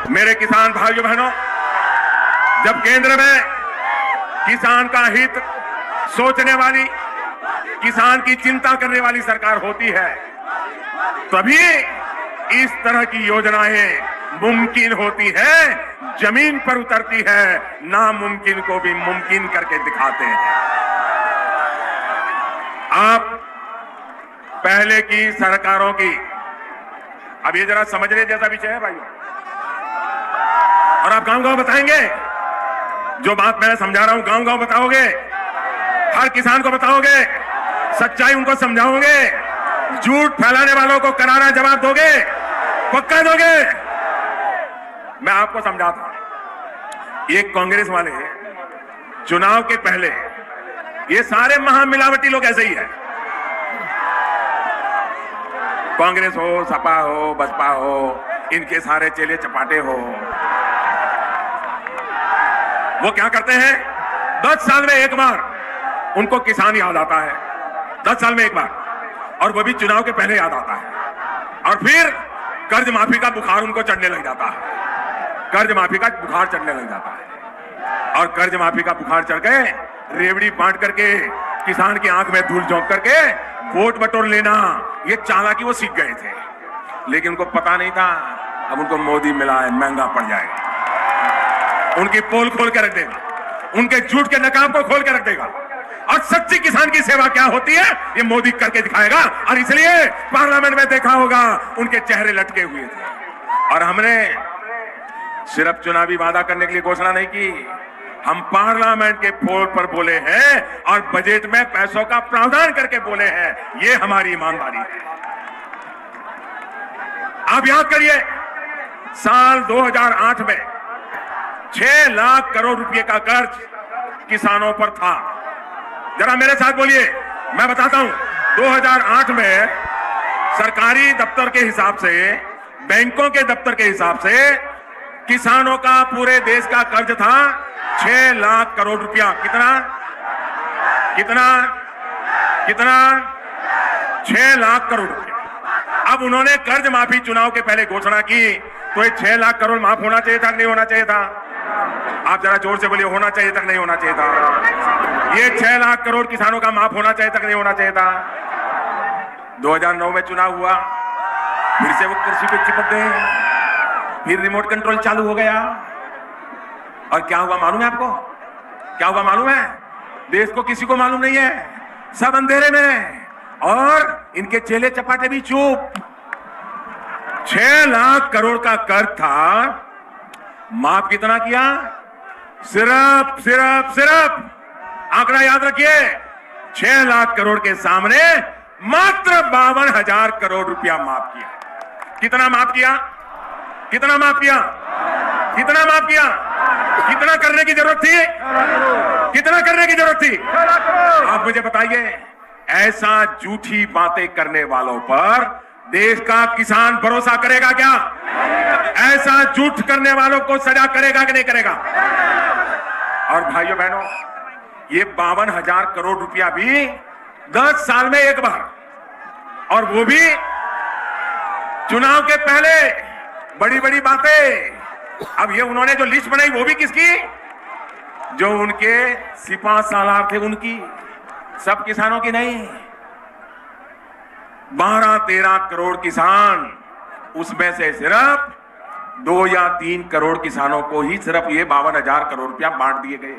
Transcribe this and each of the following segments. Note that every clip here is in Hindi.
मेरे किसान भाइयों बहनों, जब केंद्र में किसान का हित सोचने वाली, किसान की चिंता करने वाली सरकार होती है, तभी इस तरह की योजनाएं मुमकिन होती है, जमीन पर उतरती है, नामुमकिन को भी मुमकिन करके दिखाते हैं। आप पहले की सरकारों की, अब ये जरा समझने जैसा विषय है भाइयों, और आप गांव-गांव बताएंगे जो बात मैं समझा रहा हूं, गांव-गांव बताओगे, हर किसान को बताओगे, सच्चाई उनको समझाओगे, झूठ फैलाने वालों को करारा जवाब दोगे, पक्का दोगे। मैं आपको समझाता हूं, ये कांग्रेस वाले चुनाव के पहले ये सारे महामिलावटी लोग ऐसे ही है, कांग्रेस हो, सपा हो, बसपा हो, इनके सारे चेले चपाटे हो, वो क्या करते हैं, 10 साल में एक बार उनको किसान याद आता है, 10 साल में एक बार, और वो भी चुनाव के पहले याद आता है, और फिर कर्ज माफी का बुखार उनको चढ़ने लग जाता है, कर्ज माफी का बुखार चढ़ने लग जाता है, और कर्ज माफी का बुखार चढ़ गए, रेवड़ी बांट करके किसान की आंख में धूल झोंक करके वोट बटोर लेना, ये चालाकी वो सीख गए थे, लेकिन उनको पता नहीं था अब उनको मोदी मिला है, महंगा पड़ जाएगा, उनकी पोल खोल के रख देगा, उनके झूठ के नकाब को खोल के रख देगा, और सच्ची किसान की सेवा क्या होती है ये मोदी करके दिखाएगा। और इसलिए पार्लियामेंट में देखा होगा उनके चेहरे लटके हुए थे, और हमने सिर्फ चुनावी वादा करने के लिए घोषणा नहीं की, हम पार्लियामेंट के फ्लोर पर बोले हैं और बजट में पैसों का प्रावधान करके बोले हैं, ये हमारी ईमानदारी है। आप याद करिए, साल 2008 में 6 लाख करोड़ रुपए का कर्ज किसानों पर था। जरा मेरे साथ बोलिए, मैं बताता हूं, 2008 में सरकारी दफ्तर के हिसाब से, बैंकों के दफ्तर के हिसाब से किसानों का पूरे देश का कर्ज था 6 लाख करोड़ रुपया। कितना कितना कितना 6 लाख करोड़ रुपया। अब उन्होंने कर्ज माफी चुनाव के पहले घोषणा की, तो ये 6 लाख करोड़ माफ होना चाहिए था, नहीं होना चाहिए था? आप जरा जोर से बोलिए, होना चाहिए था, नहीं होना चाहिए था? ये 6 लाख करोड़ किसानों का माफ होना चाहिए था, नहीं होना चाहिए था? 2009 में चुनाव हुआ, फिर से वो कुर्सी पे चिपक गए, फिर रिमोट कंट्रोल चालू हो गया, और क्या हुआ मालूम है आपको? क्या हुआ मालूम है? देश को किसी को मालूम नहीं है, सब अंधेरे में, और इनके चेले चपाटे भी चुप। 6 लाख करोड़ का कर्ज था, माफ कितना किया? सिर्फ आंकड़ा याद रखिए, 6 लाख करोड़ के सामने मात्र 52,000 करोड़ रुपया माफ किया। कितना माफ किया? कितना माफ किया? कितना माफ किया? कितना करने की जरूरत थी? कितना करने की जरूरत थी? आप मुझे बताइए, ऐसा झूठी बातें करने वालों पर देश का किसान भरोसा करेगा क्या? ऐसा झूठ करने वालों को सजा करेगा कि नहीं करेगा? और भाइयों बहनों, ये 52,000 करोड़ रुपया भी 10 साल में एक बार, और वो भी चुनाव के पहले। बड़ी बड़ी बातें। अब ये उन्होंने जो लिस्ट बनाई वो भी किसकी? जो उनके सिपा सालार थे उनकी, सब किसानों की नहीं। 12-13 करोड़ किसान, उसमें से सिर्फ 2 या 3 करोड़ किसानों को ही सिर्फ ये 52,000 करोड़ रुपया बांट दिए गए।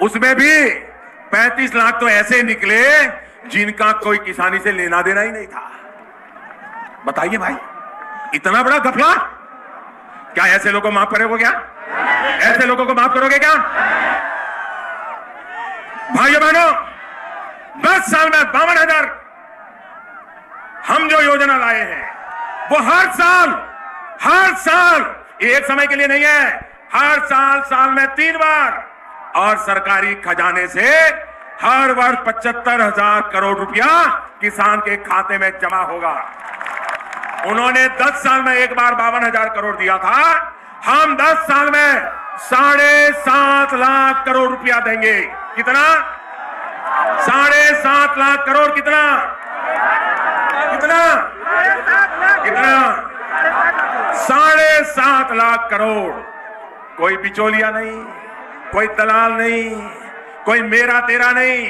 उसमें भी 35 लाख तो ऐसे निकले जिनका कोई किसानी से लेना देना ही नहीं था। बताइए भाई, इतना बड़ा घपला! क्या ऐसे लोगों को माफ करोगे? क्या ऐसे लोगों को माफ करोगे क्या? भाइयों बहनों, 10 साल में 52,000 हम जो योजना लाए हैं वो हर साल एक समय के लिए नहीं है, हर साल में 3 बार, और सरकारी खजाने से हर वर्ष 75,000 करोड़ रुपया किसान के खाते में जमा होगा। उन्होंने 10 साल में एक बार 52,000 करोड़ दिया था, हम 10 साल में 7.5 लाख करोड़ रुपया देंगे। कितना? 7.5 लाख करोड़। कितना? कितना? कितना? 7.5 लाख करोड़। कोई बिचौलिया नहीं, कोई दलाल नहीं, कोई मेरा तेरा नहीं,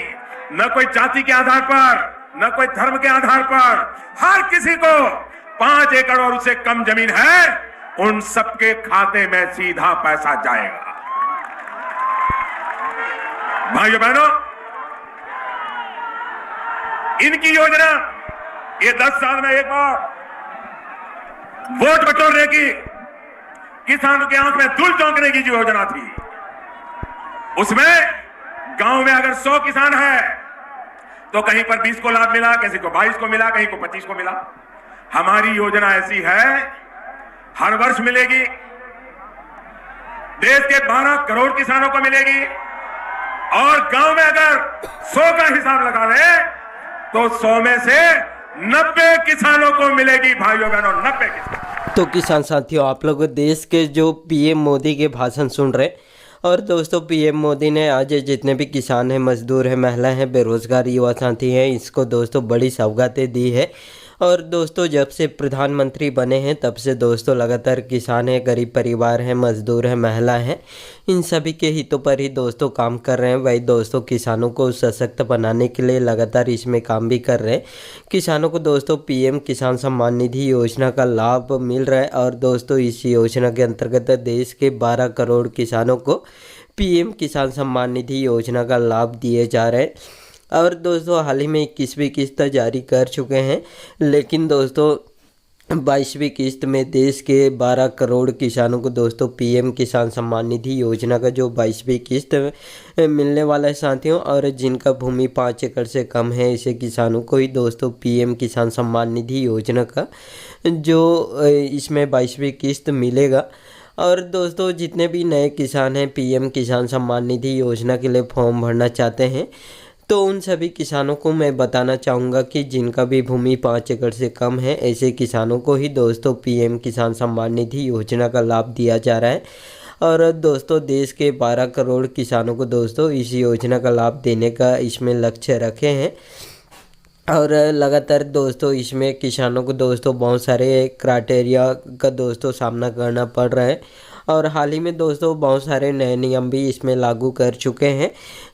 न कोई जाति के आधार पर, न कोई धर्म के आधार पर। हर किसी को 5 एकड़ और उससे कम जमीन है, उन सबके खाते में सीधा पैसा जाएगा। भाइयों बहनों, इनकी योजना ये 10 साल में एक बार वोट बटोरने की, किसानों की आंख में धूल झोंकने की जो योजना थी, उसमें गांव में अगर 100 किसान है तो कहीं पर 20 को लाभ मिला, किसी को 22 को मिला, कहीं को 25 को मिला। हमारी योजना ऐसी है, हर वर्ष मिलेगी, देश के 12 करोड़ किसानों को मिलेगी, और गांव में अगर 100 का हिसाब लगा ले तो 100 में से 90 किसानों को मिलेगी। भाइयों बहनों, 90 किसान। तो किसान साथियों, आप लोग देश के जो पीएम मोदी के भाषण सुन रहे, और दोस्तों पीएम मोदी ने आज जितने भी किसान हैं, मजदूर हैं, महिला हैं, बेरोजगार युवा साथी हैं, इसको दोस्तों बड़ी सौगातें दी है। और दोस्तों जब से प्रधानमंत्री बने हैं तब से दोस्तों लगातार किसान हैं, गरीब परिवार हैं, मजदूर हैं, महिला हैं, इन सभी के हितों पर ही दोस्तों काम कर रहे हैं। वही दोस्तों किसानों को सशक्त बनाने के लिए लगातार इसमें काम भी कर रहे हैं। किसानों को दोस्तों पीएम किसान सम्मान निधि योजना का लाभ मिल रहा है, और दोस्तों इस योजना के अंतर्गत देश के 12 करोड़ किसानों को पीएम किसान सम्मान निधि योजना का लाभ दिए जा रहे हैं। और दोस्तों हाल ही में 21वीं किस्त जारी कर चुके हैं, लेकिन दोस्तों 22वीं किस्त में देश के 12 करोड़ किसानों को दोस्तों पीएम किसान सम्मान निधि योजना का जो 22वीं किस्त मिलने वाला है साथियों, और जिनका भूमि 5 एकड़ से कम है, ऐसे किसानों को ही दोस्तों पीएम किसान सम्मान निधि योजना का जो इसमें 22वीं किस्त मिलेगा। और दोस्तों जितने भी नए किसान हैं पीएम किसान सम्मान निधि योजना के लिए फॉर्म भरना चाहते हैं, तो उन सभी किसानों को मैं बताना चाहूँगा कि जिनका भी भूमि 5 एकड़ से कम है, ऐसे किसानों को ही दोस्तों पीएम किसान सम्मान निधि योजना का लाभ दिया जा रहा है। और दोस्तों देश के 12 करोड़ किसानों को दोस्तों इस योजना का लाभ देने का इसमें लक्ष्य रखे हैं। और लगातार दोस्तों इसमें किसानों को दोस्तों बहुत सारे क्राइटेरिया का दोस्तों सामना करना पड़ रहा है, और हाल ही में दोस्तों बहुत सारे नए नियम भी इसमें लागू कर चुके हैं।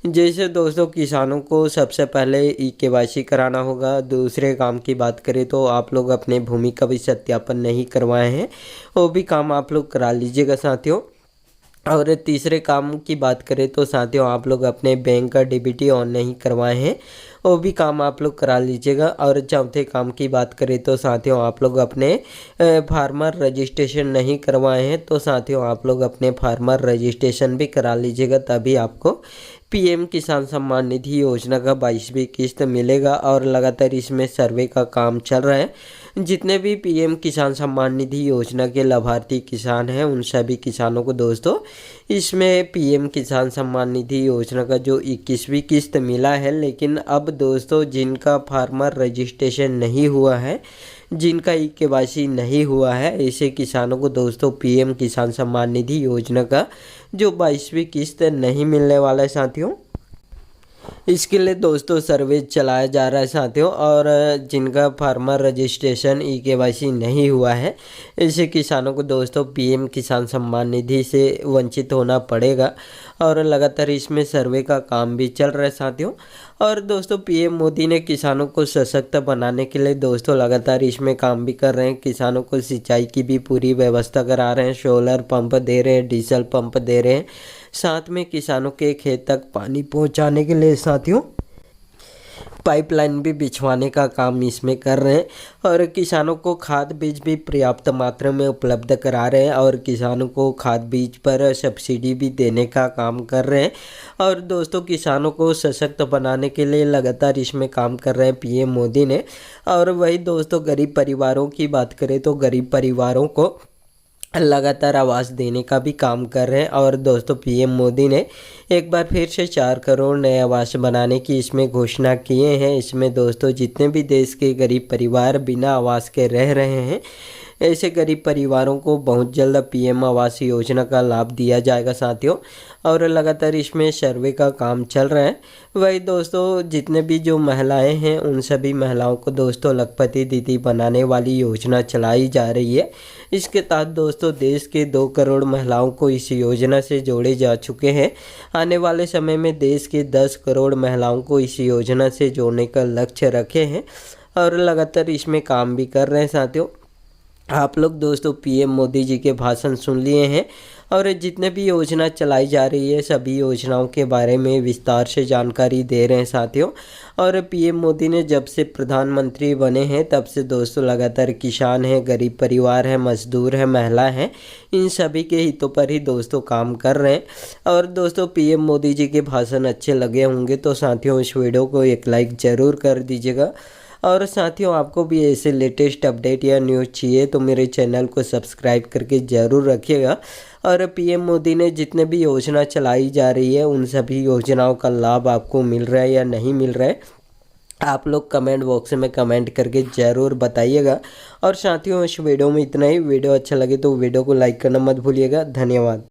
जैसे दोस्तों किसानों को सबसे पहले KYC कराना होगा। दूसरे काम की बात करें तो आप लोग अपने भूमि का भी सत्यापन नहीं करवाए हैं, वो भी काम आप लोग करा लीजिएगा साथियों। और तीसरे काम की बात करें तो साथियों आप लोग अपने बैंक का DBT ऑन नहीं करवाए हैं, वो भी काम आप लोग करा लीजिएगा। और चौथे काम की बात करें तो साथियों आप लोग अपने फार्मर रजिस्ट्रेशन नहीं करवाए हैं, तो साथियों आप लोग अपने फार्मर रजिस्ट्रेशन भी करा लीजिएगा, तभी आपको पीएम किसान सम्मान निधि योजना का 22वीं किस्त मिलेगा। और लगातार इसमें सर्वे का काम चल रहा है। जितने भी पीएम किसान सम्मान निधि योजना के लाभार्थी किसान हैं, उन सभी किसानों को दोस्तों इसमें पीएम किसान सम्मान निधि योजना का जो 21वीं किस्त मिला है। लेकिन अब दोस्तों जिनका फार्मर रजिस्ट्रेशन नहीं हुआ है, जिनका KYC नहीं हुआ है, ऐसे किसानों को दोस्तों पीएम किसान सम्मान निधि योजना का जो 22वीं किस्त नहीं मिलने वाला है साथियों। इसके लिए दोस्तों सर्वे चलाया जा रहा है साथियों, और जिनका फार्मर रजिस्ट्रेशन KYC नहीं हुआ है, ऐसे किसानों को दोस्तों पीएम किसान सम्मान निधि से वंचित होना पड़ेगा। और लगातार इसमें सर्वे का काम भी चल रहा है साथियों। और दोस्तों पीएम मोदी ने किसानों को सशक्त बनाने के लिए दोस्तों लगातार इसमें काम भी कर रहे हैं। किसानों को सिंचाई की भी पूरी व्यवस्था करा रहे हैं, सोलर पंप दे रहे हैं, डीजल पंप दे रहे हैं, साथ में किसानों के खेत तक पानी पहुंचाने के लिए साथियों पाइपलाइन भी बिछवाने का काम इसमें कर रहे हैं। और किसानों को खाद बीज भी पर्याप्त मात्रा में उपलब्ध करा रहे हैं, और किसानों को खाद बीज पर सब्सिडी भी देने का काम कर रहे हैं। और दोस्तों किसानों को सशक्त बनाने के लिए लगातार इसमें काम कर रहे हैं पीएम मोदी ने। और वही दोस्तों गरीब परिवारों की बात करें तो गरीब परिवारों को लगातार आवास देने का भी काम कर रहे हैं। और दोस्तों पीएम मोदी ने एक बार फिर से 4 करोड़ नए आवास बनाने की इसमें घोषणा किए हैं। इसमें दोस्तों जितने भी देश के गरीब परिवार बिना आवास के रह रहे हैं, ऐसे गरीब परिवारों को बहुत जल्द पीएम आवास योजना का लाभ दिया जाएगा साथियों। और लगातार इसमें सर्वे का काम चल रहा है। वही दोस्तों जितने भी जो महिलाएं हैं उन सभी महिलाओं को दोस्तों लखपति दीदी बनाने वाली योजना चलाई जा रही है। इसके तहत दोस्तों देश के 2 करोड़ महिलाओं को इस योजना से जोड़े जा चुके हैं। आने वाले समय में देश के 10 करोड़ महिलाओं को इस योजना से जोड़ने का लक्ष्य रखे हैं और लगातार इसमें काम भी कर रहे हैं साथियों। आप लोग दोस्तों पीएम मोदी जी के भाषण सुन लिए हैं और जितने भी योजना चलाई जा रही है सभी योजनाओं के बारे में विस्तार से जानकारी दे रहे हैं साथियों। और पीएम मोदी ने जब से प्रधानमंत्री बने हैं तब से दोस्तों लगातार किसान हैं, गरीब परिवार हैं, मजदूर हैं, महिला हैं, इन सभी के हितों पर ही दोस्तों काम कर रहे हैं। और दोस्तों पीएम मोदी जी के भाषण अच्छे लगे होंगे तो साथियों इस वीडियो को एक लाइक ज़रूर कर दीजिएगा। और साथियों आपको भी ऐसे लेटेस्ट अपडेट या न्यूज़ चाहिए तो मेरे चैनल को सब्सक्राइब करके ज़रूर रखिएगा। और पीएम मोदी ने जितने भी योजना चलाई जा रही है उन सभी योजनाओं का लाभ आपको मिल रहा है या नहीं मिल रहा है, आप लोग कमेंट बॉक्स में कमेंट करके ज़रूर बताइएगा। और साथियों इस वीडियो में इतना ही। वीडियो अच्छा लगे तो वीडियो को लाइक करना मत भूलिएगा। धन्यवाद।